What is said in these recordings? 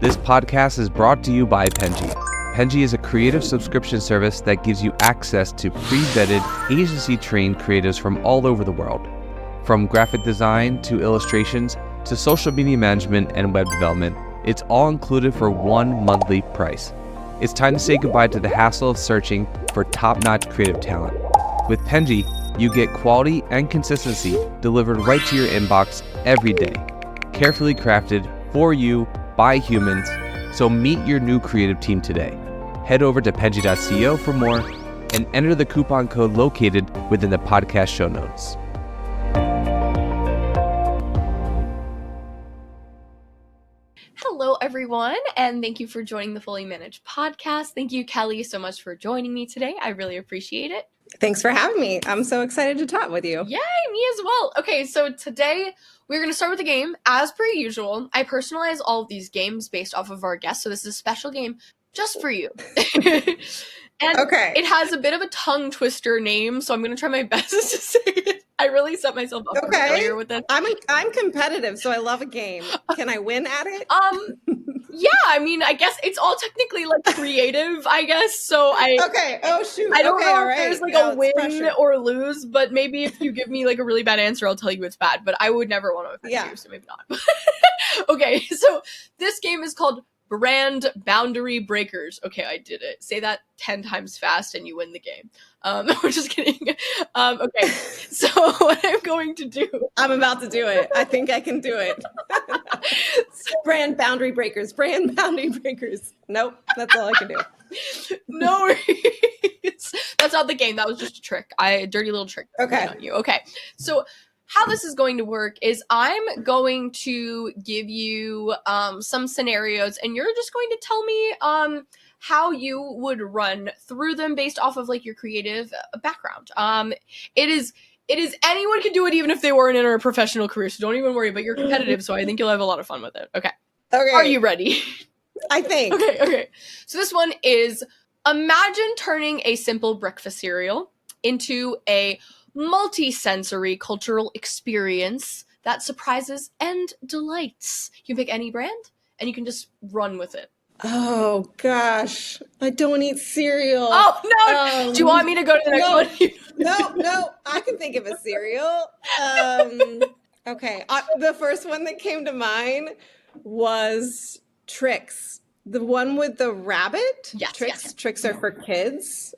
This podcast is brought to you by Penji. Penji is a creative subscription service that gives you access to pre-vetted, agency-trained creatives from all over the world. From graphic design to illustrations to social media management and web development, it's all included for one monthly price. It's time to say goodbye to the hassle of searching for top-notch creative talent. With Penji, you get quality and consistency delivered right to your inbox every day. Carefully crafted for you by humans, so meet your new creative team today. Head over to penji.co for more and enter the coupon code located within the podcast show notes. Hello, everyone, and thank you for joining the Fully Managed podcast. Thank you, Kelly, so much for joining me today. I really appreciate it. Thanks for having me. I'm so excited to talk with you. Yay, me as well. Okay, so today we're going to start with a game. As per usual, I personalize all of these games based off of our guests, so this is a special game just for you. And Okay. It has a bit of a tongue twister name, so I'm going to try my best to say it. I really set myself up for failure with this. I'm competitive, so I love a game. Can I win at it? Yeah, I mean, I guess it's all technically like creative, I guess. So Okay. Oh shoot. I don't okay, know all if right. there's like Now a it's win pressure. or lose, but maybe if you give me like a really bad answer, I'll tell you it's bad. But I would never want to offend you, so maybe not. Okay, so this game is called Brand Boundary Breakers. Okay, I did it. Say that 10 times fast and you win the game. I'm just kidding. Okay, so what I'm going to do. I'm about to do it. I think I can do it. Brand boundary breakers. Brand boundary breakers. Nope. That's all I can do. No worries. That's not the game. That was just a trick. A dirty little trick. Okay. On you. Okay. So how this is going to work is I'm going to give you some scenarios, and you're just going to tell me how you would run through them based off of like your creative background. It is anyone can do it even if they weren't in a professional career, so don't even worry, but you're competitive, so I think you'll have a lot of fun with it. Okay. Are you ready? I think. Okay. So this one is, imagine turning a simple breakfast cereal into a multi-sensory cultural experience that surprises and delights. You can pick any brand and you can just run with it. Oh gosh. I don't eat cereal. Oh no! Do you want me to go to the next one? No. I can think of a cereal. Okay. The first one that came to mind was Trix. The one with the rabbit? Yes, Trix. yes. Trix are for kids.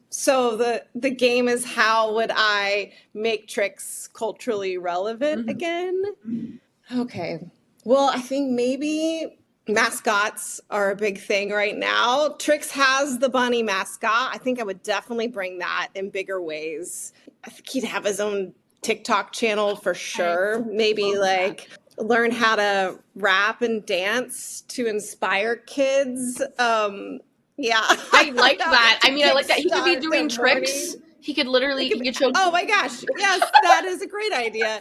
So the game is, how would I make Trix culturally relevant again? Okay. Well, I think maybe mascots are a big thing right now. Trix has the bunny mascot. I think I would definitely bring that in bigger ways. I think he'd have his own TikTok channel for sure. Maybe like learn how to rap and dance to inspire kids. Yeah. I like that. I mean, I like that. He could be doing tricks. He could literally, he could show. Oh my gosh. Yes, that is a great idea.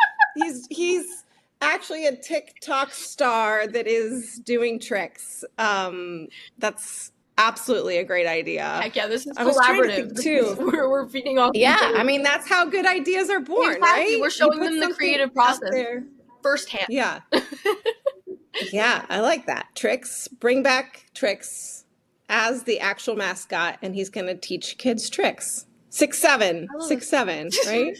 He's actually a TikTok star that is doing tricks. That's absolutely a great idea. Heck yeah, this is I was trying to collaborative. think, too. We're feeding off. Yeah, each other. I mean, that's how good ideas are born, Exactly. right? We're showing You put them the something creative out process. there. Firsthand. Yeah. Yeah, I like that. Trix, bring back Trix as the actual mascot, and he's going to teach kids tricks. 6'7", 6'7", right?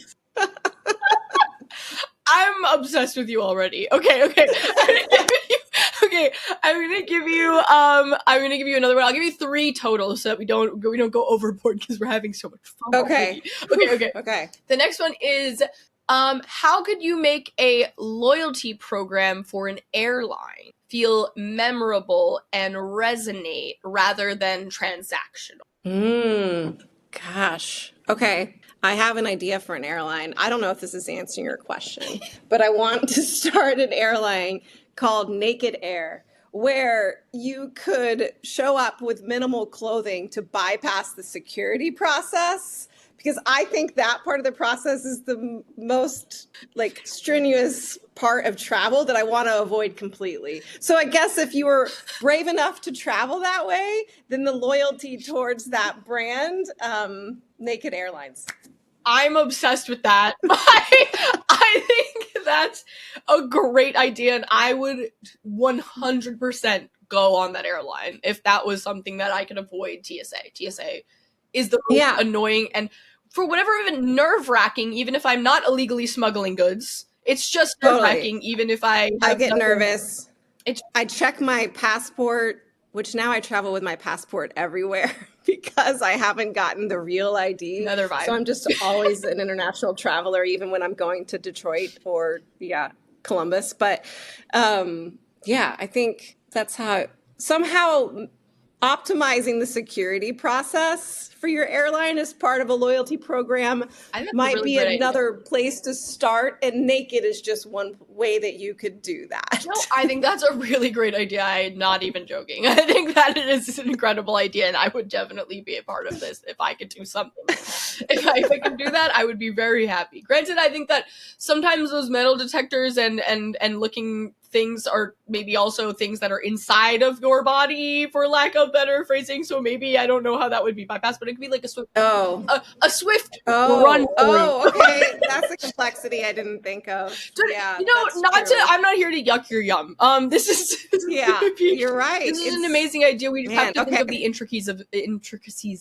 I'm obsessed with you already. Okay. I'm gonna give you another one. I'll give you 3 total so that we don't go overboard because we're having so much fun. Okay. Okay. The next one is, how could you make a loyalty program for an airline feel memorable and resonate rather than transactional? Gosh. Okay. I have an idea for an airline. I don't know if this is answering your question, but I want to start an airline called Naked Air, where you could show up with minimal clothing to bypass the security process, because I think that part of the process is the most like strenuous part of travel that I want to avoid completely. So I guess if you were brave enough to travel that way, then the loyalty towards that brand, Naked Airlines. I'm obsessed with that. I think That's a great idea, and I would 100% go on that airline if that was something that I could avoid. TSA is the most Yeah. annoying, and for whatever even nerve-wracking, even if I'm not illegally smuggling goods, it's just Totally. nerve-wracking even if I have get nothing- nervous. It's- I check my passport, which now I travel with my passport everywhere because I haven't gotten the real ID. Another vibe. So I'm just always an international traveler, even when I'm going to Detroit or Columbus. But I think that's how somehow optimizing the security process for your airline as part of a loyalty program I think that's a might really be great idea. another place to start, and Naked is just one way that you could do that. No, I think that's a really great idea. I'm not even joking. I think that it is an incredible idea, and I would definitely be a part of this if I could do something. If I could do that, I would be very happy. Granted, I think that sometimes those metal detectors and looking things are maybe also things that are inside of your body, for lack of better phrasing. So maybe I don't know how that would be bypassed, but it could be like a swift, a swift run. Okay, that's a complexity I didn't think of. Yeah, that's true. I'm not here to yuck your yum. This is you're right. This is an amazing idea. We just have to think of okay. the intricacies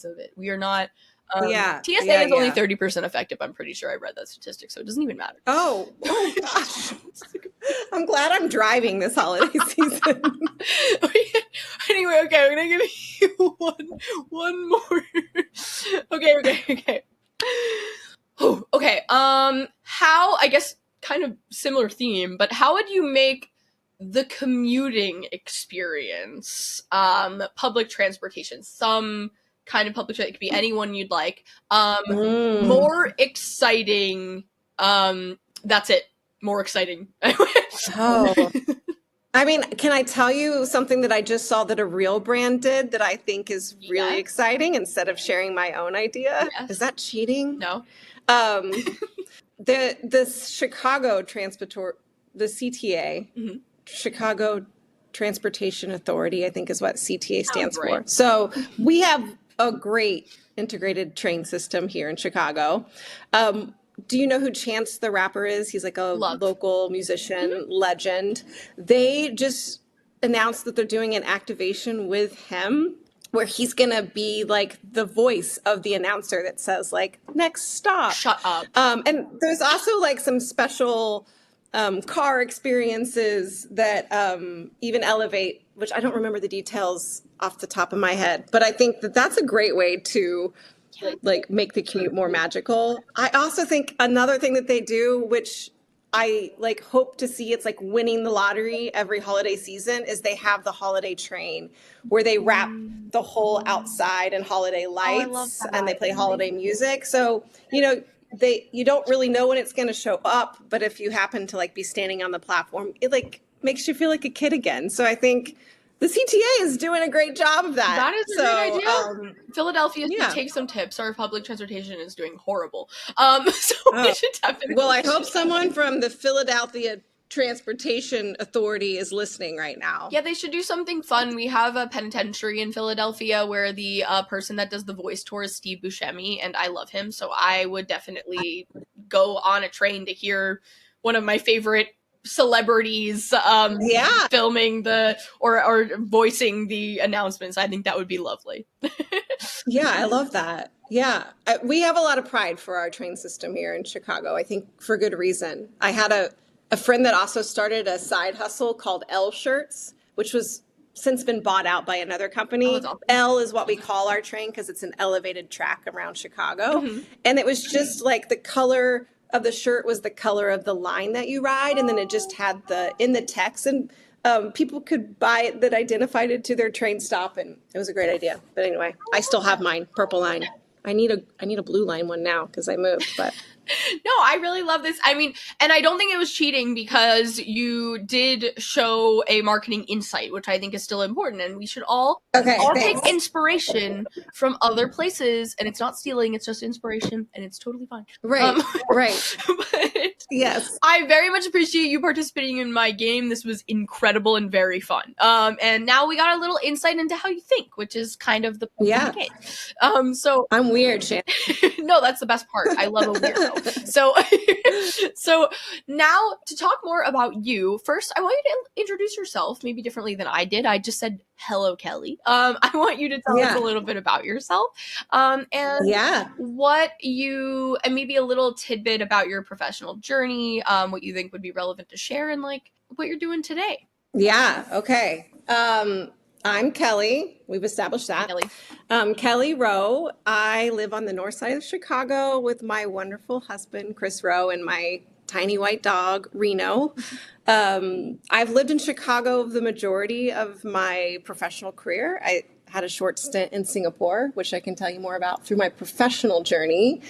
of it. We are not. TSA yeah, is only 30% effective. I'm pretty sure I read that statistic, so it doesn't even matter. Oh gosh. I'm glad I'm driving this holiday season. Anyway, okay, I'm gonna give you one more. Okay. Okay. How, I guess, kind of similar theme, but how would you make the commuting experience, public transportation, some kind of public transportation, it could be anyone you'd like, more exciting? That's it. More exciting. I mean, can I tell you something that I just saw that a real brand did that I think is really exciting instead of sharing my own idea? Yes. Is that cheating? No. The Chicago the CTA, Chicago Transportation Authority, I think is what CTA stands for. So we have a great integrated train system here in Chicago. Do you know who Chance the Rapper is? He's like a local musician legend. They just announced that they're doing an activation with him where he's going to be like the voice of the announcer that says like, next stop. Shut up. And there's also like some special car experiences that even elevate, which I don't remember the details off the top of my head, but I think that that's a great way to like make the commute more magical. I also think another thing that they do, which I like hope to see, it's like winning the lottery every holiday season, is they have the holiday train where they wrap the whole outside in holiday lights and they play holiday music. So, you don't really know when it's going to show up, but if you happen to like be standing on the platform, it like makes you feel like a kid again. So I think the CTA is doing a great job of that. That is a great idea. Philadelphia should take some tips. Our public transportation is doing horrible. We should definitely. Well, I hope someone from the Philadelphia Transportation Authority is listening right now. Yeah, they should do something fun. We have a penitentiary in Philadelphia where the person that does the voice tour is Steve Buscemi, and I love him. So I would definitely go on a train to hear one of my favorite celebrities filming or voicing the announcements. I think that would be lovely. Yeah, I love that. Yeah, we have a lot of pride for our train system here in Chicago, I think for good reason. I had a friend that also started a side hustle called L Shirts, which was since been bought out by another company. Awesome. L is what we call our train because it's an elevated track around Chicago. And it was just like the color of the shirt was the color of the line that you ride, and then it just had in the text, and people could buy it that identified it to their train stop, and it was a great idea. But anyway, I still have mine, purple line. I need a blue line one now because I moved, but No, I really love this. I mean, and I don't think it was cheating because you did show a marketing insight, which I think is still important. And we should all take inspiration from other places. And it's not stealing, it's just inspiration. And it's totally fine. Right, right. But yes. I very much appreciate you participating in my game. This was incredible and very fun. And now we got a little insight into how you think, which is kind of the point of the game. So I'm weird, Shannon. No, that's the best part. I love a weird. No. So, so now to talk more about you, first, I want you to introduce yourself, maybe differently than I did. I just said, hello, Kelly. I want you to tell us a Yeah. little bit about yourself. And Yeah. and maybe a little tidbit about your professional journey, what you think would be relevant to share, and like what you're doing today. Yeah. Okay. I'm Kelly. We've established that. Kelly. Kelly Rowe. I live on the north side of Chicago with my wonderful husband, Chris Rowe, and my tiny white dog, Reno. I've lived in Chicago the majority of my professional career. I had a short stint in Singapore, which I can tell you more about through my professional journey.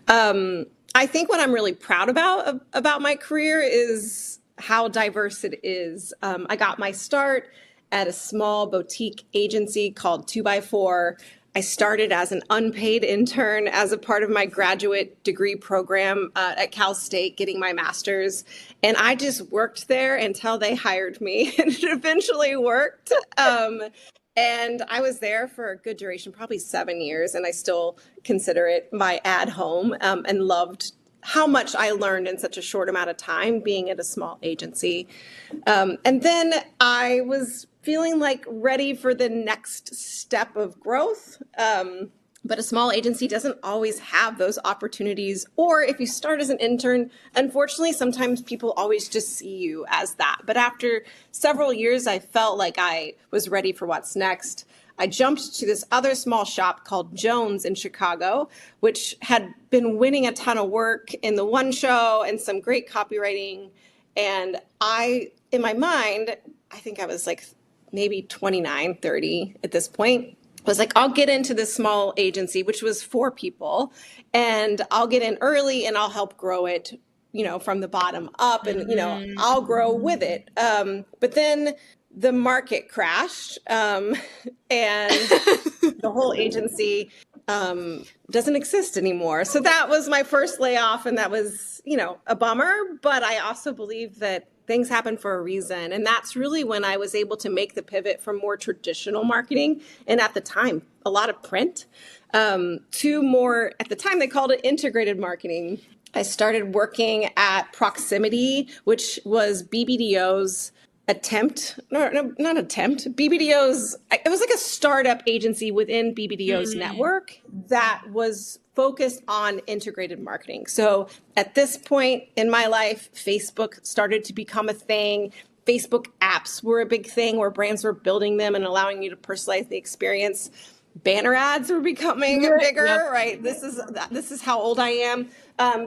I think what I'm really proud about my career is how diverse it is. I got my start at a small boutique agency called 2x4. I started as an unpaid intern as a part of my graduate degree program at Cal State, getting my master's. And I just worked there until they hired me, and it eventually worked. And I was there for a good duration, probably 7 years, and I still consider it my ad home, and loved how much I learned in such a short amount of time being at a small agency. And then I was feeling like ready for the next step of growth. But a small agency doesn't always have those opportunities. Or if you start as an intern, unfortunately, sometimes people always just see you as that. But after several years, I felt like I was ready for what's next. I jumped to this other small shop called Jones in Chicago, which had been winning a ton of work in the one show and some great copywriting. And in my mind, I think I was like maybe 29, 30 at this point. I was like, I'll get into this small agency, which was 4 people, and I'll get in early and I'll help grow it, from the bottom up, and, I'll grow with it. But then the market crashed, and the whole agency doesn't exist anymore. So that was my first layoff, and that was, a bummer. But I also believe that things happen for a reason. And that's really when I was able to make the pivot from more traditional marketing, and at the time, a lot of print, to more, at the time, they called it integrated marketing. I started working at Proximity, which was BBDO's BBDO's, it was like a startup agency within BBDO's network that was focused on integrated marketing. So at this point in my life, Facebook started to become a thing. Facebook apps were a big thing where brands were building them and allowing you to personalize the experience. Banner ads were becoming bigger, right? This is how old I am.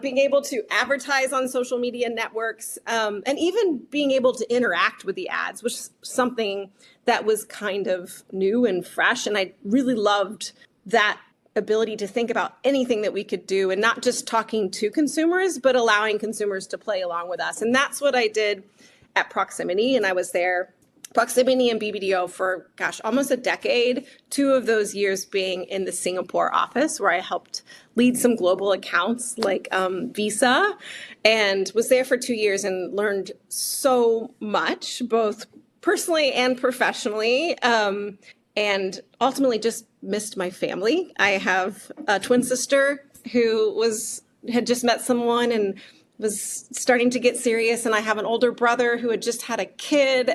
Being able to advertise on social media networks, and even being able to interact with the ads was something that was kind of new and fresh. And I really loved that ability to think about anything that we could do, and not just talking to consumers, but allowing consumers to play along with us. And that's what I did at Proximity. And I was there, Proximity and BBDO, for, almost a decade, 2 of those years being in the Singapore office, where I helped lead some global accounts like Visa, and was there for 2 years and learned so much, both personally and professionally, and ultimately just missed my family. I have a twin sister who had just met someone and was starting to get serious, and I have an older brother who had just had a kid,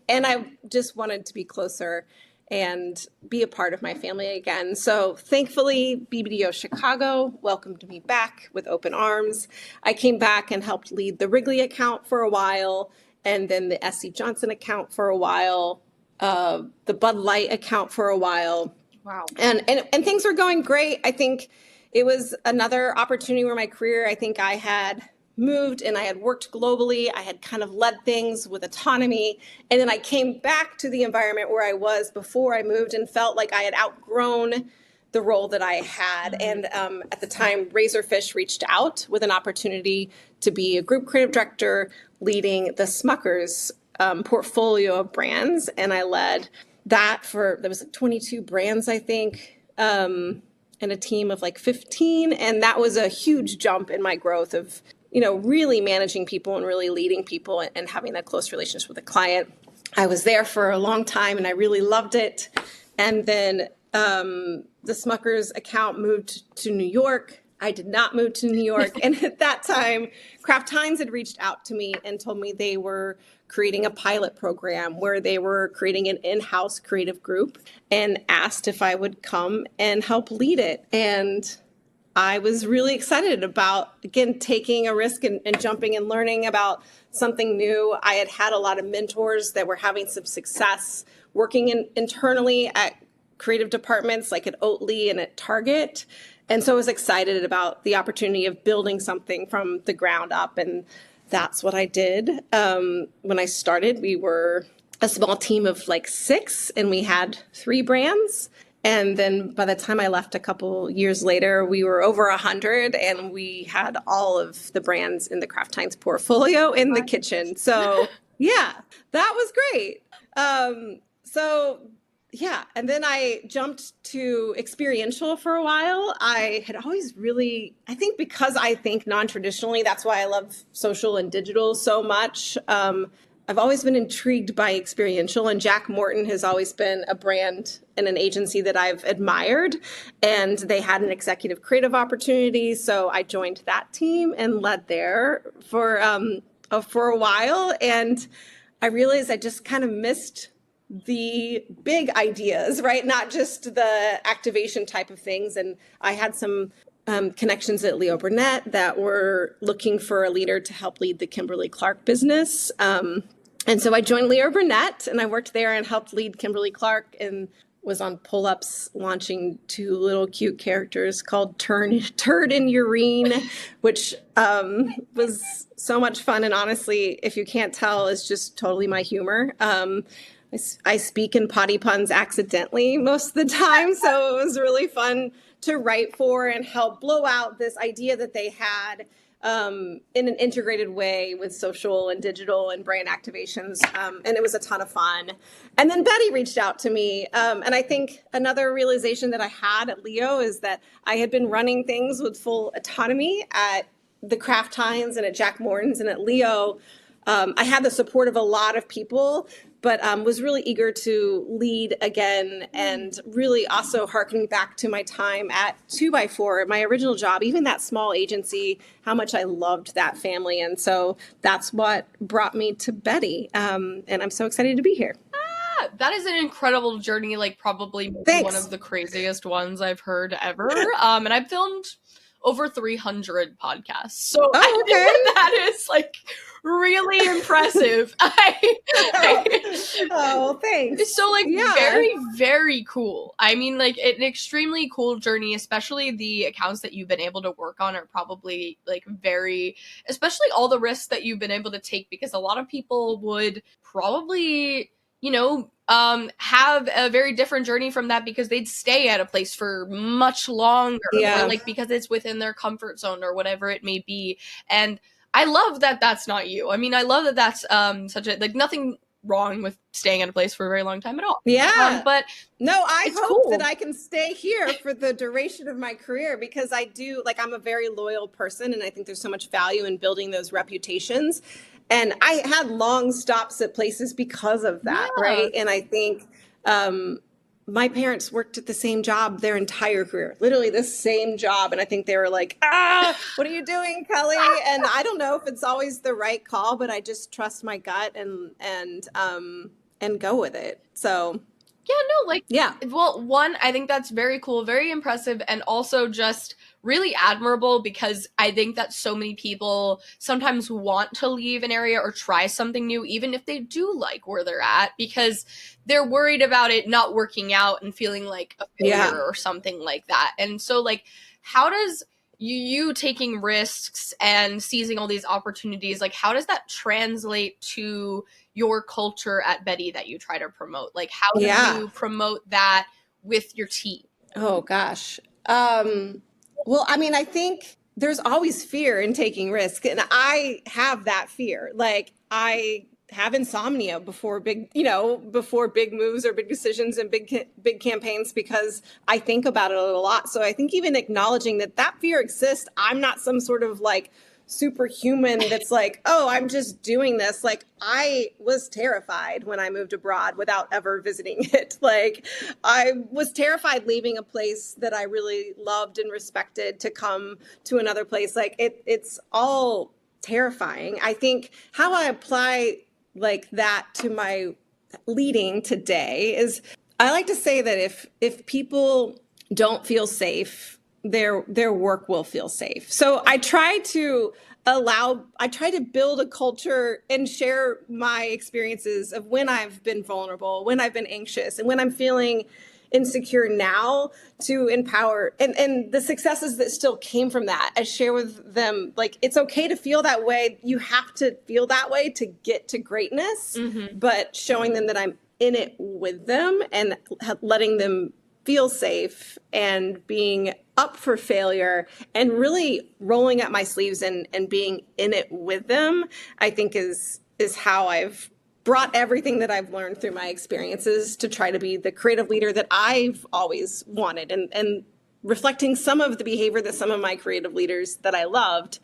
and I just wanted to be closer and be a part of my family again. So thankfully, BBDO Chicago welcomed me back with open arms. I came back and helped lead the Wrigley account for a while, and then the SC Johnson account for a while, the Bud Light account for a while. Wow. And things were going great. I think it was another opportunity where my career, I think I had moved and I had worked globally. I had kind of led things with autonomy. And then I came back to the environment where I was before I moved and felt like I had outgrown the role that I had. And at the time, Razorfish reached out with an opportunity to be a group creative director leading the Smucker's portfolio of brands. And I led that there was 22 brands, I think, and a team of like 15. And that was a huge jump in my growth of, really managing people and really leading people and having that close relationship with a client. I was there for a long time and I really loved it. And then the Smucker's account moved to New York. I did not move to New York. And at that time, Kraft Heinz had reached out to me and told me they were creating a pilot program where they were creating an in-house creative group and asked if I would come and help lead it. And I was really excited about, again, taking a risk and jumping and learning about something new. I had had a lot of mentors that were having some success working internally at creative departments like at Oatly and at Target. And so I was excited about the opportunity of building something from the ground up. And that's what I did. When I started, we were a small team of like 6, and we had 3 brands. And then by the time I left a couple years later, we were over 100, and we had all of the brands in the Kraft Heinz portfolio in the kitchen. So yeah, that was great. Yeah, and then I jumped to experiential for a while. I had always really, I think because I think non-traditionally, that's why I love social and digital so much. I've always been intrigued by experiential, and Jack Morton has always been a brand and an agency that I've admired, and they had an executive creative opportunity. So I joined that team and led there for a while. And I realized I just kind of missed the big ideas, right? Not just the activation type of things. And I had some connections at Leo Burnett that were looking for a leader to help lead the Kimberly-Clark business. And so I joined Leo Burnett, and I worked there and helped lead Kimberly-Clark, and was on Pull-Ups launching 2 little cute characters called Turd and Urine, which was so much fun. And honestly, if you can't tell, is just totally my humor. I speak in potty puns accidentally most of the time, so it was really fun to write for and help blow out this idea that they had in an integrated way with social and digital and brand activations. And it was a ton of fun. And then Betty reached out to me. And I think another realization that I had at Leo is that I had been running things with full autonomy at the Kraft Heinz and at Jack Morton's, and at Leo. I had the support of a lot of people, but was really eager to lead again, and really also harkening back to my time at 2x4, my original job, even that small agency, how much I loved that family. And so that's what brought me to Betty. And I'm so excited to be here. That is an incredible journey, like probably Thanks. one of the craziest ones I've heard ever. And I've filmed over 300 podcasts. So I think that is like really impressive. Oh, thanks. So like very, very cool. I mean, like an extremely cool journey, especially the accounts that you've been able to work on are probably like very, especially all the risks that you've been able to take, because a lot of people would probably, you know, have a very different journey from that because they'd stay at a place for much longer, or like because it's within their comfort zone or whatever it may be. And I love that that's not you. I mean, I love that that's such a, like, nothing wrong with staying at a place for a very long time at all. Yeah. But no, I hope cool that I can stay here for the duration of my career, because I do, like, I'm a very loyal person, and I think there's so much value in building those reputations. And I had long stops at places because of that, right? And I think my parents worked at the same job their entire career, literally the same job. And I think they were like, what are you doing, Kelly? And I don't know if it's always the right call, but I just trust my gut and go with it. So yeah, no, like, well, one, I think that's very cool, very impressive, and also just really admirable, because I think that so many people sometimes want to leave an area or try something new, even if they do like where they're at, because they're worried about it not working out and feeling like a failure or something like that. And so, like, how does you taking risks and seizing all these opportunities, like, how does that translate to your culture at Betty that you try to promote? Like, how do you promote that with your team? Oh, gosh. Well, I mean, I think there's always fear in taking risks, and I have that fear. Like, I have insomnia before big moves or big decisions and big campaigns, because I think about it a lot. So I think even acknowledging that fear exists, I'm not some sort of like superhuman that's like, oh, I'm just doing this. Like, I was terrified when I moved abroad without ever visiting it. Like, I was terrified leaving a place that I really loved and respected to come to another place. Like, it's all terrifying. I think how I apply like that to my leading today is I like to say that if people don't feel safe, their work will feel safe. So I try to build a culture and share my experiences of when I've been vulnerable, when I've been anxious, and when I'm feeling insecure now, to empower and the successes that still came from that. I share with them, like, it's okay to feel that way. You have to feel that way to get to greatness, but showing them that I'm in it with them and letting them feel safe and being up for failure and really rolling up my sleeves and being in it with them, I think is how I've brought everything that I've learned through my experiences to try to be the creative leader that I've always wanted, and reflecting some of the behavior that some of my creative leaders that I loved,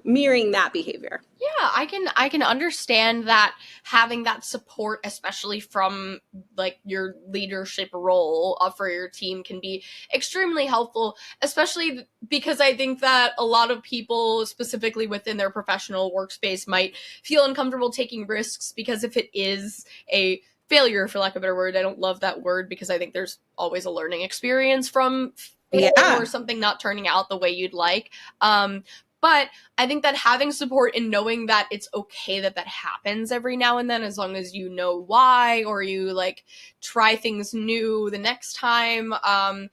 mirroring that behavior. Yeah, I can understand that having that support, especially from like your leadership role for your team, can be extremely helpful, especially because I think that a lot of people, specifically within their professional workspace, might feel uncomfortable taking risks because if it is a failure, for lack of a better word, I don't love that word because I think there's always a learning experience from or something not turning out the way you'd like. But I think that having support and knowing that it's okay that happens every now and then, as long as you know why, or you like try things new the next time, I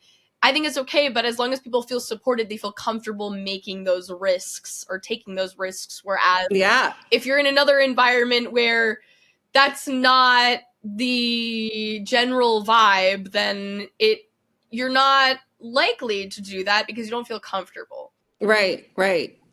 think it's okay. But as long as people feel supported, they feel comfortable making those risks or taking those risks. Whereas if you're in another environment where that's not the general vibe, then you're not likely to do that because you don't feel comfortable. Right.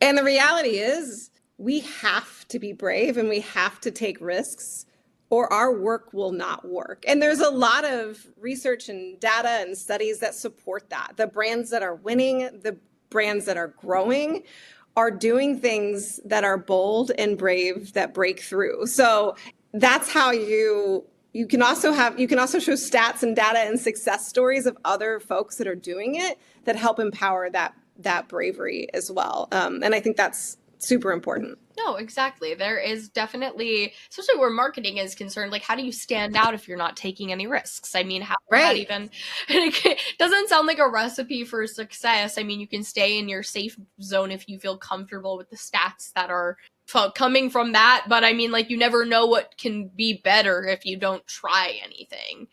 And the reality is we have to be brave and we have to take risks or our work will not work. And there's a lot of research and data and studies that support that. The brands that are winning, the brands that are growing are doing things that are bold and brave that break through. So that's how you can also show stats and data and success stories of other folks that are doing it that help empower that bravery as well. And I think that's super important. No, exactly. There is definitely, especially where marketing is concerned, like how do you stand out if you're not taking any risks? I mean, how that even, it doesn't sound like a recipe for success. I mean, you can stay in your safe zone if you feel comfortable with the stats that are coming from that. But I mean, like, you never know what can be better if you don't try anything.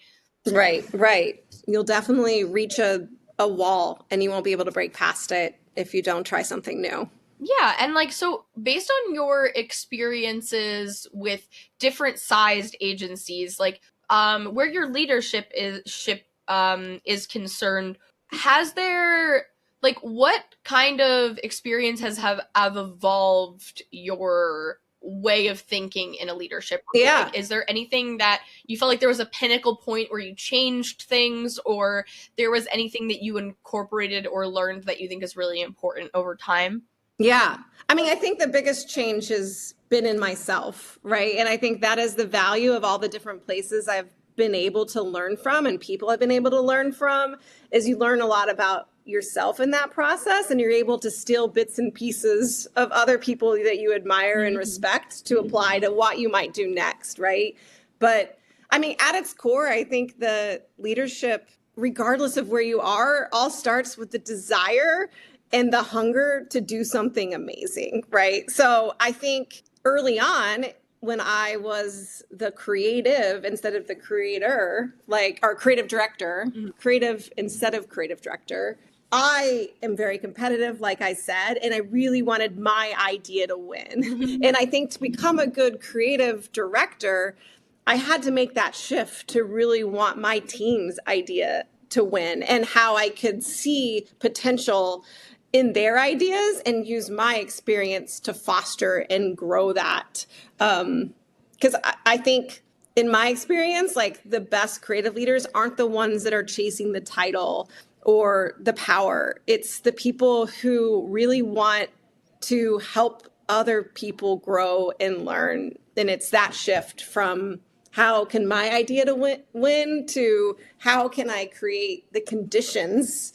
Right. You'll definitely reach a wall and you won't be able to break past it if you don't try something new. Yeah, and like, so based on your experiences with different sized agencies, like where your leadership is concerned, has there, like, what kind of experience have evolved your way of thinking in a leadership? Like, is there anything that you felt like there was a pinnacle point where you changed things, or there was anything that you incorporated or learned that you think is really important over time? Yeah. I mean, I think the biggest change has been in myself, right? And I think that is the value of all the different places I've been able to learn from and people I've been able to learn from, is you learn a lot about yourself in that process, and you're able to steal bits and pieces of other people that you admire and respect to apply to what you might do next, right? But I mean, at its core, I think the leadership, regardless of where you are, all starts with the desire and the hunger to do something amazing, right? So I think early on, when I was the creative instead of the creator, like our creative director, creative instead of creative director, I am very competitive, like I said, and I really wanted my idea to win. And I think to become a good creative director, I had to make that shift to really want my team's idea to win and how I could see potential in their ideas and use my experience to foster and grow that. Because I think in my experience, like, the best creative leaders aren't the ones that are chasing the title or the power. It's the people who really want to help other people grow and learn. And it's that shift from how can my idea to win to how can I create the conditions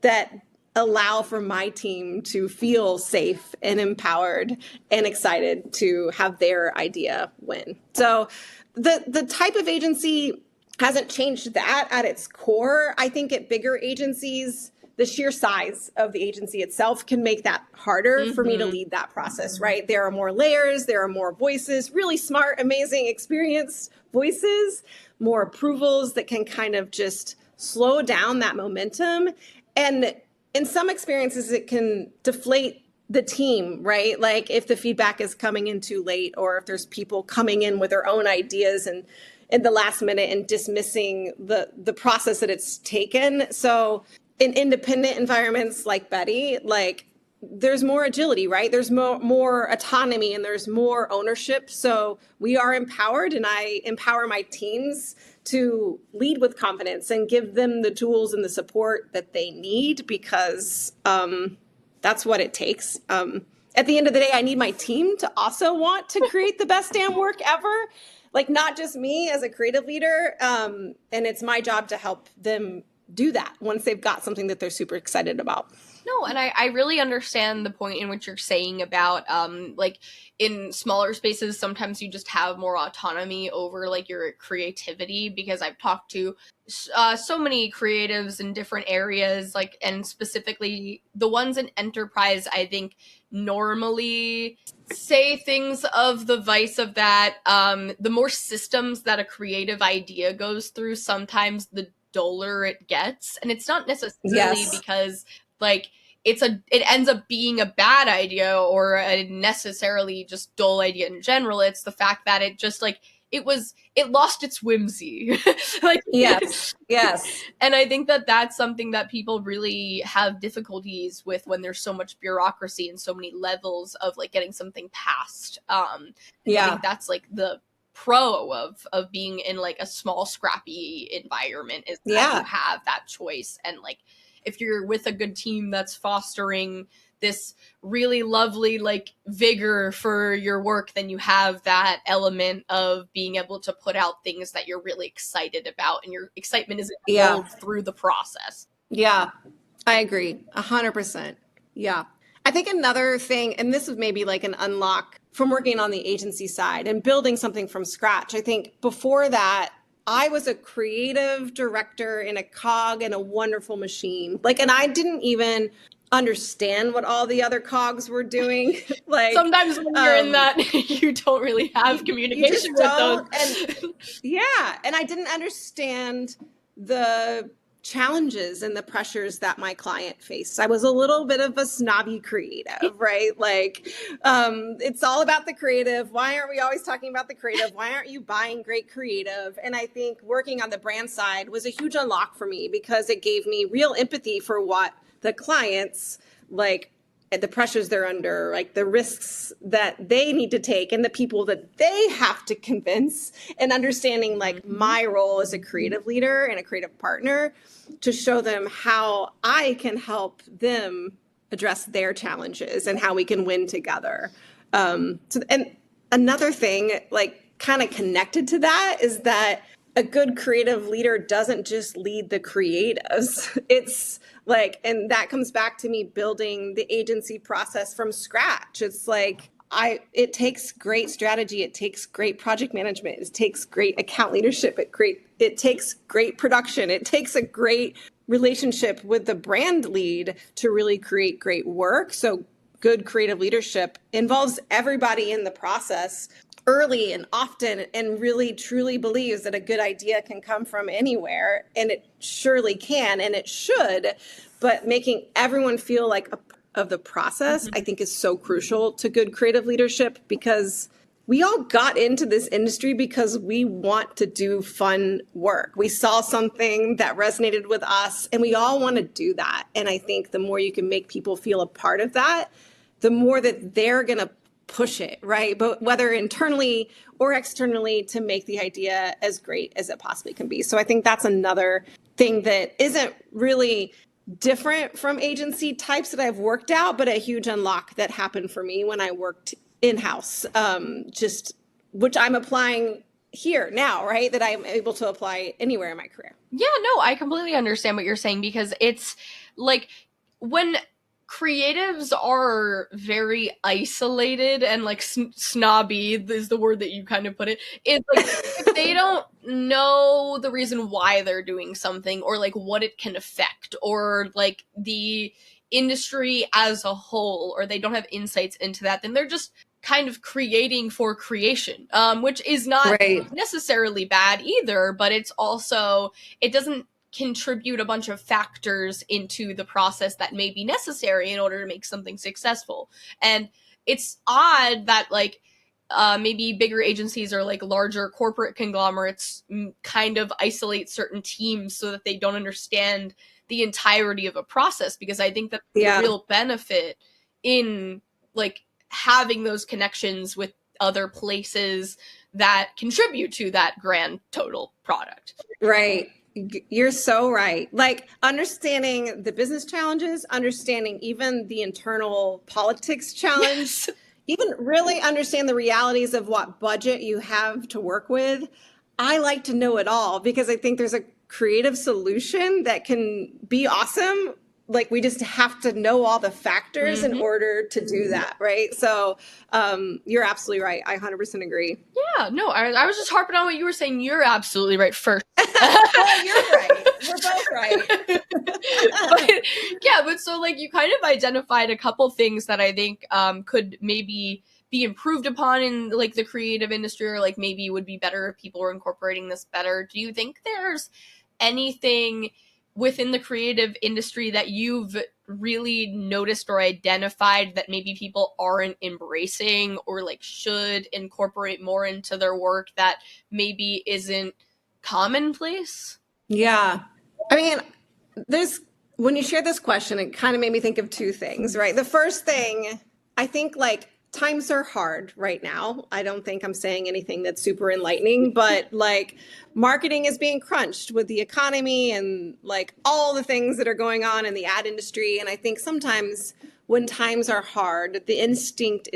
that allow for my team to feel safe and empowered and excited to have their idea win. So the type of agency hasn't changed that at its core. I think at bigger agencies, the sheer size of the agency itself can make that harder for me to lead that process, right? There are more layers, there are more voices, really smart, amazing, experienced voices, more approvals that can kind of just slow down that momentum. And in some experiences, it can deflate the team, right? Like if the feedback is coming in too late, or if there's people coming in with their own ideas and in the last minute and dismissing the process that it's taken. So in independent environments like Betty, like there's more agility, right? There's more autonomy and there's more ownership. So we are empowered, and I empower my teams to lead with confidence and give them the tools and the support that they need, because that's what it takes. At the end of the day, I need my team to also want to create the best damn work ever. Like not just me as a creative leader. And it's my job to help them do that once they've got something that they're super excited about. No, and I really understand the point in which you're saying about like in smaller spaces, sometimes you just have more autonomy over like your creativity, because I've talked to so many creatives in different areas, like, and specifically the ones in enterprise, I think normally say things of the vice of that. The more systems that a creative idea goes through, sometimes the duller it gets. And it's not necessarily because like it ends up being a bad idea or a necessarily just dull idea in general. It's the fact that it just like it lost its whimsy. Like yes. And I think that that's something that people really have difficulties with when there's so much bureaucracy and so many levels of like getting something passed. I think that's like the pro of being in like a small scrappy environment, is that you have that choice. And like if you're with a good team that's fostering this really lovely like vigor for your work, then you have that element of being able to put out things that you're really excited about, and your excitement is built through the process. Yeah, I agree 100%. Yeah. I think another thing, and this is maybe like an unlock from working on the agency side and building something from scratch. I think before that, I was a creative director in a cog in a wonderful machine. Like, and I didn't even understand what all the other cogs were doing. Like sometimes when you're in that, you don't really have communication with those. And, yeah. And I didn't understand the challenges and the pressures that my client faced. I was a little bit of a snobby creative, right? Like, it's all about the creative. Why aren't we always talking about the creative? Why aren't you buying great creative? And I think working on the brand side was a huge unlock for me, because it gave me real empathy for what the clients like, the pressures they're under, like the risks that they need to take and the people that they have to convince, and understanding like my role as a creative leader and a creative partner to show them how I can help them address their challenges and how we can win together. And another thing, like kind of connected to that, is that a good creative leader doesn't just lead the creatives. It's like, and that comes back to me building the agency process from scratch. It's like, it takes great strategy. It takes great project management. It takes great account leadership. It takes great production. It takes a great relationship with the brand lead to really create great work. So good creative leadership involves everybody in the process early and often, and really truly believes that a good idea can come from anywhere, and it surely can, and it should, but making everyone feel like of the process, I think, is so crucial to good creative leadership, because we all got into this industry because we want to do fun work. We saw something that resonated with us, and we all want to do that. And I think the more you can make people feel a part of that, the more that they're going to push it, right? But whether internally or externally, to make the idea as great as it possibly can be. So I think that's another thing that isn't really different from agency types that I've worked out, but a huge unlock that happened for me when I worked in-house, just which I'm applying here now, right? That I'm able to apply anywhere in my career. Yeah, no, I completely understand what you're saying, because it's like when creatives are very isolated and like snobby is the word that you kind of put it. It's like if they don't know the reason why they're doing something, or like what it can affect, or like the industry as a whole, or they don't have insights into that, then they're just kind of creating for creation, which is not Right. necessarily bad either, but it's also, it doesn't contribute a bunch of factors into the process that may be necessary in order to make something successful. And it's odd that like maybe bigger agencies or like larger corporate conglomerates kind of isolate certain teams so that they don't understand the entirety of a process, because I think that the real benefit in like having those connections with other places that contribute to that grand total product. Right. You're so right. Like understanding the business challenges, understanding even the internal politics challenge, Yes. Even really understand the realities of what budget you have to work with. I like to know it all because I think there's a creative solution that can be awesome. Like we just have to know all the factors in order to do that, right? So you're absolutely right. I 100% agree. Yeah, no, I was just harping on what you were saying. You're absolutely right first. Well, you're right. We're both right. But so like you kind of identified a couple things that I think could maybe be improved upon in like the creative industry, or like maybe would be better if people were incorporating this better. Do you think there's anything within the creative industry that you've really noticed or identified that maybe people aren't embracing, or like should incorporate more into their work that maybe isn't commonplace? Yeah. I mean, when you share this question, it kind of made me think of two things, right? The first thing, I think like times are hard right now. I don't think I'm saying anything that's super enlightening, but like marketing is being crunched with the economy and like all the things that are going on in the ad industry. And I think sometimes when times are hard, the instinct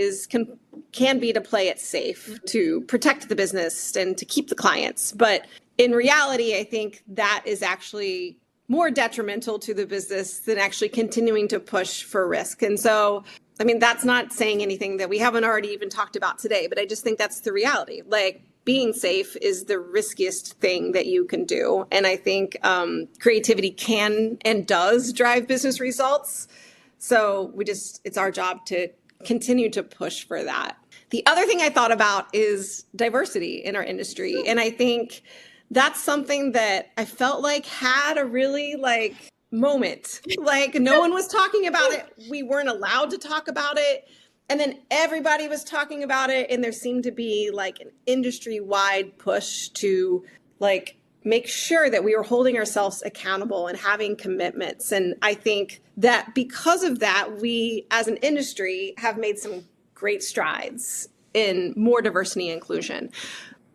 can be to play it safe, to protect the business and to keep the clients. But in reality, I think that is actually more detrimental to the business than actually continuing to push for risk. And so, I mean, that's not saying anything that we haven't already even talked about today, but I just think that's the reality. Like being safe is the riskiest thing that you can do. And I think creativity can and does drive business results. So it's our job to continue to push for that. The other thing I thought about is diversity in our industry. And I think that's something that I felt like had a really like moment. Like no one was talking about it. We weren't allowed to talk about it. And then everybody was talking about it. And there seemed to be like an industry-wide push to like make sure that we were holding ourselves accountable and having commitments. And I think that because of that, we as an industry have made some great strides in more diversity and inclusion.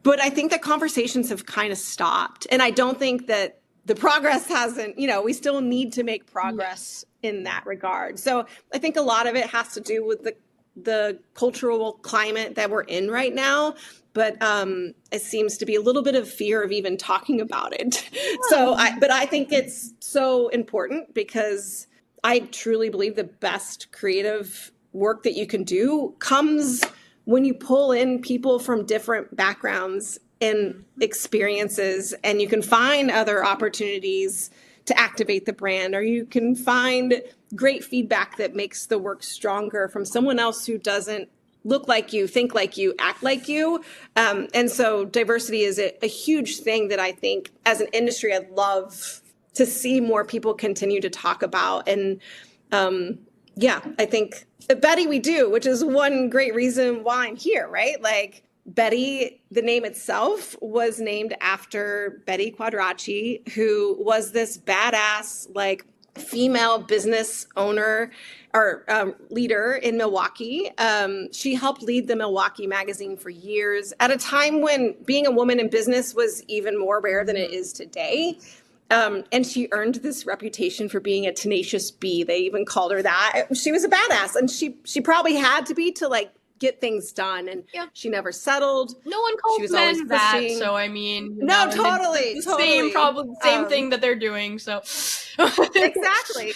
But I think that conversations have kind of stopped. And I don't think that the progress hasn't, we still need to make progress in that regard. So I think a lot of it has to do with the cultural climate that we're in right now. But it seems to be a little bit of fear of even talking about it. But I think it's so important because I truly believe the best creative work that you can do comes when you pull in people from different backgrounds and experiences, and you can find other opportunities to activate the brand, or you can find great feedback that makes the work stronger from someone else who doesn't look like you, think like you, act like you. And so diversity is a huge thing that I think as an industry, I'd love to see more people continue to talk about. And I think Betty, we do, which is one great reason why I'm here, right? Like Betty, the name itself was named after Betty Quadracci, who was this badass, like female business owner or leader in Milwaukee. She helped lead the Milwaukee magazine for years at a time when being a woman in business was even more rare than it is today. And she earned this reputation for being a tenacious bee. They even called her that. She was a badass, and she probably had to be to like get things done. And Yeah. she never settled. No one She calls was always men that, pushing. so I mean, you No, know, and totally, it's the same totally. same thing that they're doing. So Exactly.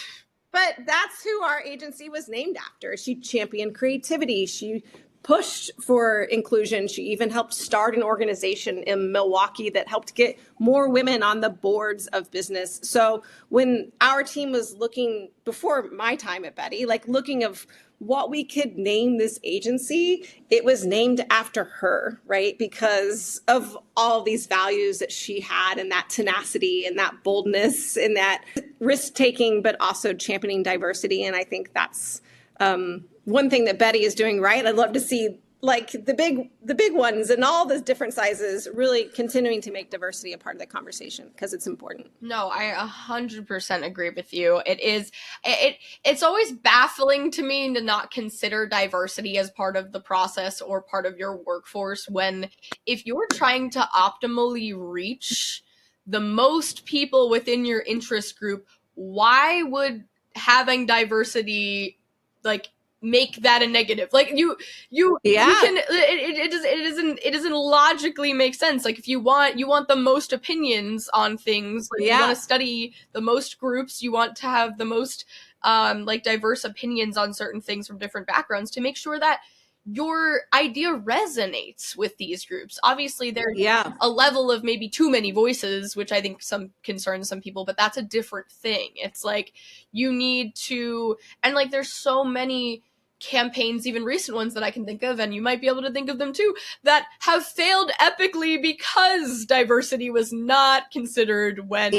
But that's who our agency was named after. She championed creativity. She pushed for inclusion. She even helped start an organization in Milwaukee that helped get more women on the boards of business. So when our team was looking, before my time at Betty, like looking of what we could name this agency, it was named after her, right? Because of all these values that she had, and that tenacity and that boldness and that risk taking, but also championing diversity. And I think that's one thing that Betty is doing right. I'd love to see like the big ones and all the different sizes really continuing to make diversity a part of the conversation, because it's important. No, I 100% agree with you. It's always baffling to me to not consider diversity as part of the process or part of your workforce, when if you're trying to optimally reach the most people within your interest group, why would having diversity like make that a negative? Like you can, it doesn't logically make sense. Like if you want the most opinions on things, like you want to study the most groups, you want to have the most like diverse opinions on certain things from different backgrounds to make sure that your idea resonates with these groups. Obviously there's a level of maybe too many voices, which I think some concerns some people, but that's a different thing. It's like you need to, and like there's so many campaigns, even recent ones that I can think of, and you might be able to think of them too, that have failed epically because diversity was not considered when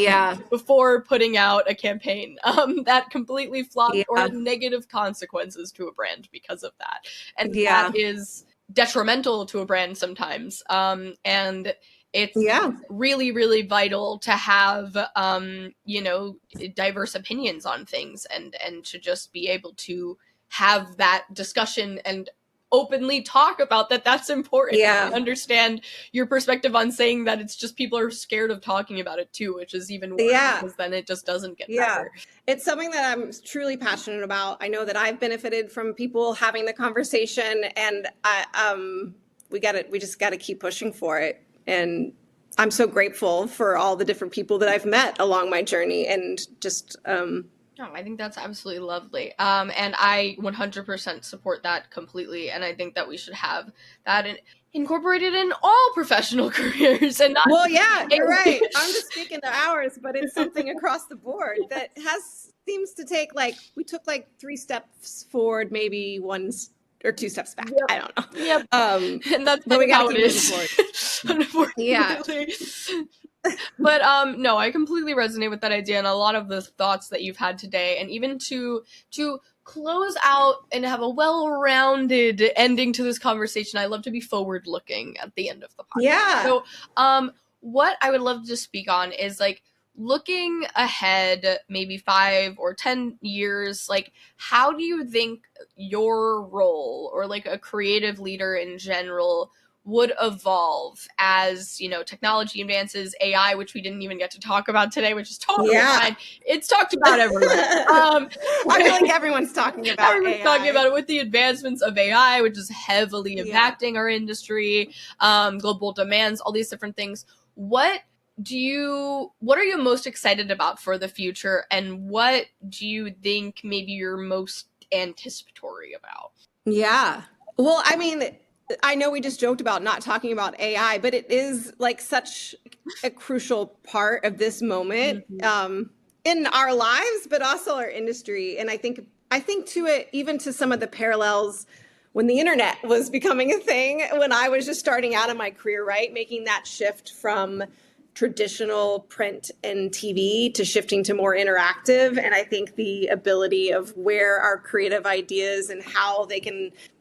before putting out a campaign, that completely flopped or had negative consequences to a brand because of that. And that is detrimental to a brand sometimes. And it's really, really vital to have, you know, diverse opinions on things, and to just be able to have that discussion and openly talk about that. That's important. I understand your perspective on saying that it's just people are scared of talking about it too, which is even worse, because then it just doesn't get better. It's something that I'm truly passionate about. I know that I've benefited from people having the conversation, and we just got to keep pushing for it. And I'm so grateful for all the different people that I've met along my journey, and just no, I think that's absolutely lovely. And I 100% support that completely. And I think that we should have that incorporated in all professional careers, and not. Well, yeah, you're right. I'm just speaking to ours, but it's something across the board that seems to take we took 3 steps forward, maybe 1 or 2 steps back. I don't know. And that's how it is. Unfortunately. But no, I completely resonate with that idea and a lot of the thoughts that you've had today, and even to close out and have a well-rounded ending to this conversation, I love to be forward-looking at the end of the podcast. So what I would love to speak on is like looking ahead maybe 5 or 10 years, like how do you think your role, or like a creative leader in general, would evolve as, you know, technology advances, AI, which we didn't even get to talk about today, which is totally fine. It's talked about everywhere. I feel like everyone's talking about everyone's AI. talking about it with the advancements of AI, which is heavily impacting our industry, global demands, all these different things. What are you most excited about for the future, and what do you think maybe you're most anticipatory about? Yeah. Well, I mean, I know we just joked about not talking about AI, but it is like such a crucial part of this moment in our lives, but also our industry. And I think to it, even to some of the parallels when the internet was becoming a thing, when I was just starting out in my career, right? Making that shift from traditional print and TV to shifting to more interactive. And I think the ability of where our creative ideas and how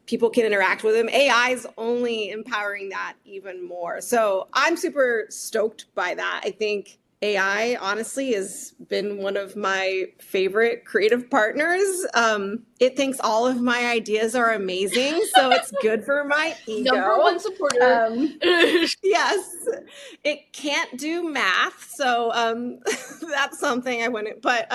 people can interact with them. AI is only empowering that even more. So I'm super stoked by that. I think AI, honestly, has been one of my favorite creative partners. It thinks all of my ideas are amazing, so it's good for my ego. Number one supporter. Yes. It can't do math, so that's something I wouldn't. But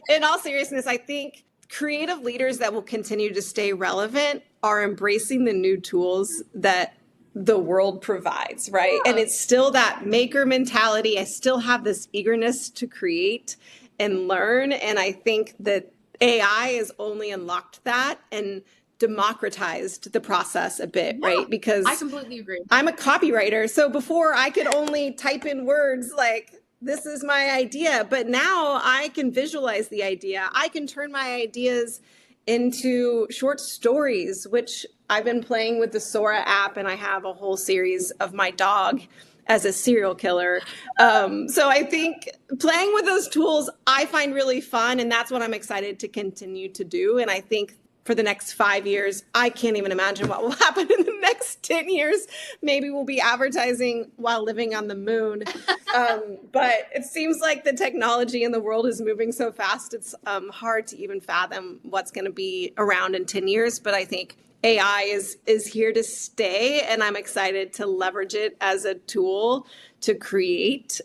in all seriousness, I think creative leaders that will continue to stay relevant are embracing the new tools that the world provides, right? And it's still that maker mentality. I still have this eagerness to create and learn. And I think that AI has only unlocked that and democratized the process a bit, right? Because I completely agree. I'm a copywriter. So before I could only type in words like, this is my idea, but now I can visualize the idea. I can turn my ideas into short stories, which I've been playing with the Sora app, and I have a whole series of my dog as a serial killer. So I think playing with those tools, I find really fun, and that's what I'm excited to continue to do. And I think for the next 5 years, I can't even imagine what will happen in the next 10 years. Maybe we'll be advertising while living on the moon. But it seems like the technology in the world is moving so fast, it's hard to even fathom what's going to be around in 10 years. But I think AI is here to stay, and I'm excited to leverage it as a tool to create,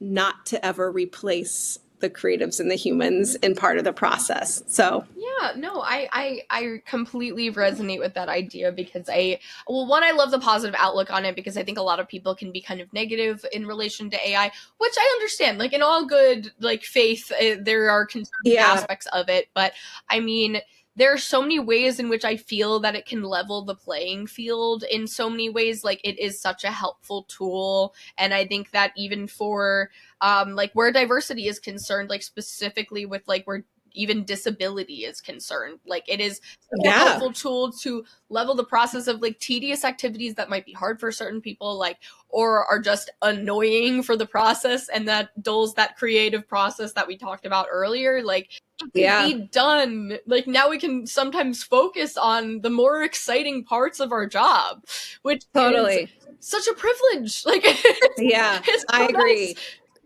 not to ever replace the creatives and the humans in part of the process. So yeah, no, I completely resonate with that idea because I love the positive outlook on it because I think a lot of people can be kind of negative in relation to AI, which I understand. Like in all good like faith, there are concerning aspects of it, but I mean, there are so many ways in which I feel that it can level the playing field in so many ways. Like it is such a helpful tool. And I think that even for like where diversity is concerned, like specifically with like where even disability is concerned, like it is a helpful tool to level the process of like tedious activities that might be hard for certain people, like or are just annoying for the process, and that dulls that creative process that we talked about earlier. Like it can be done. Like now we can sometimes focus on the more exciting parts of our job, which is such a privilege. Like it's I agree.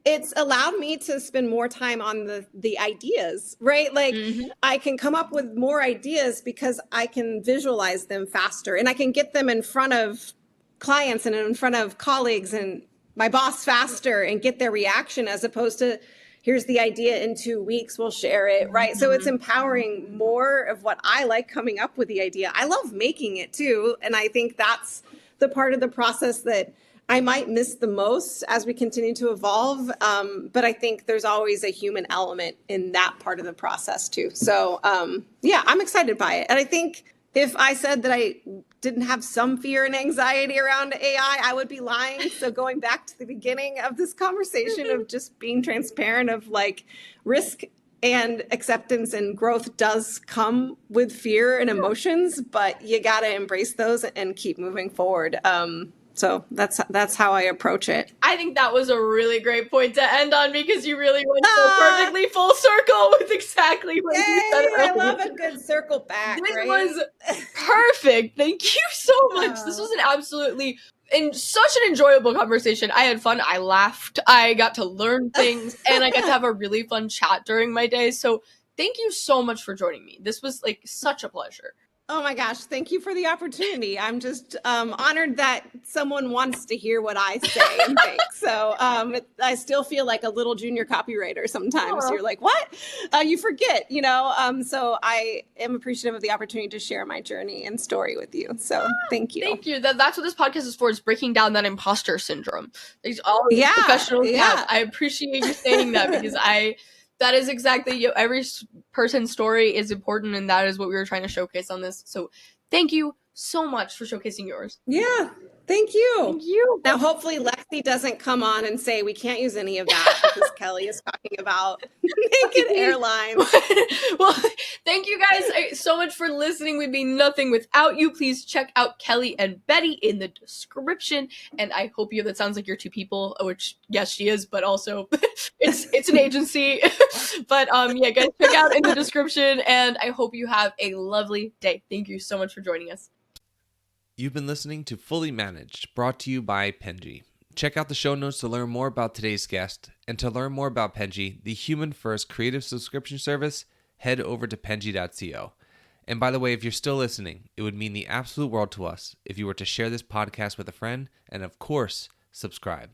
It's allowed me to spend more time on the ideas, right? Like I can come up with more ideas because I can visualize them faster, and I can get them in front of clients and in front of colleagues and my boss faster and get their reaction, as opposed to here's the idea in 2 weeks, we'll share it, right? So it's empowering more of what I like coming up with the idea. I love making it too. And I think that's the part of the process that I might miss the most as we continue to evolve. But I think there's always a human element in that part of the process too. So yeah, I'm excited by it. And I think if I said that I didn't have some fear and anxiety around AI, I would be lying. So going back to the beginning of this conversation of just being transparent of like risk and acceptance and growth does come with fear and emotions, but you got to embrace those and keep moving forward. So that's how I approach it. I think that was a really great point to end on because you really went so perfectly full circle with exactly what you said earlier. I love a good circle back. This was perfect. Thank you so much. This was an absolutely such an enjoyable conversation. I had fun. I laughed. I got to learn things, and I got to have a really fun chat during my day. So thank you so much for joining me. This was like such a pleasure. Oh my gosh, thank you for the opportunity. I'm just honored that someone wants to hear what I say and think. So I still feel like a little junior copywriter sometimes. You're like, what? You forget, you know? So I am appreciative of the opportunity to share my journey and story with you. So thank you. Thank you. That's what this podcast is for, is breaking down that imposter syndrome. These all professionals have. I appreciate you saying that because that is exactly, every person's story is important, and that is what we were trying to showcase on this. So thank you so much for showcasing yours. Yeah, thank you. Thank you. Now, hopefully Lexi doesn't come on and say we can't use any of that because Kelly is talking about Naked Airlines. Well, thank you guys so much for listening. We'd be nothing without you. Please check out Kelly and Betty in the description. And I hope that sounds like you're two people, which yes, she is, but also it's an agency. But yeah, guys, check out in the description, and I hope you have a lovely day. Thank you so much for joining us. You've been listening to Fully Managed, brought to you by Penji. Check out the show notes to learn more about today's guest, and to learn more about Penji, the human-first creative subscription service, head over to penji.co. And by the way, if you're still listening, it would mean the absolute world to us if you were to share this podcast with a friend, and of course, subscribe.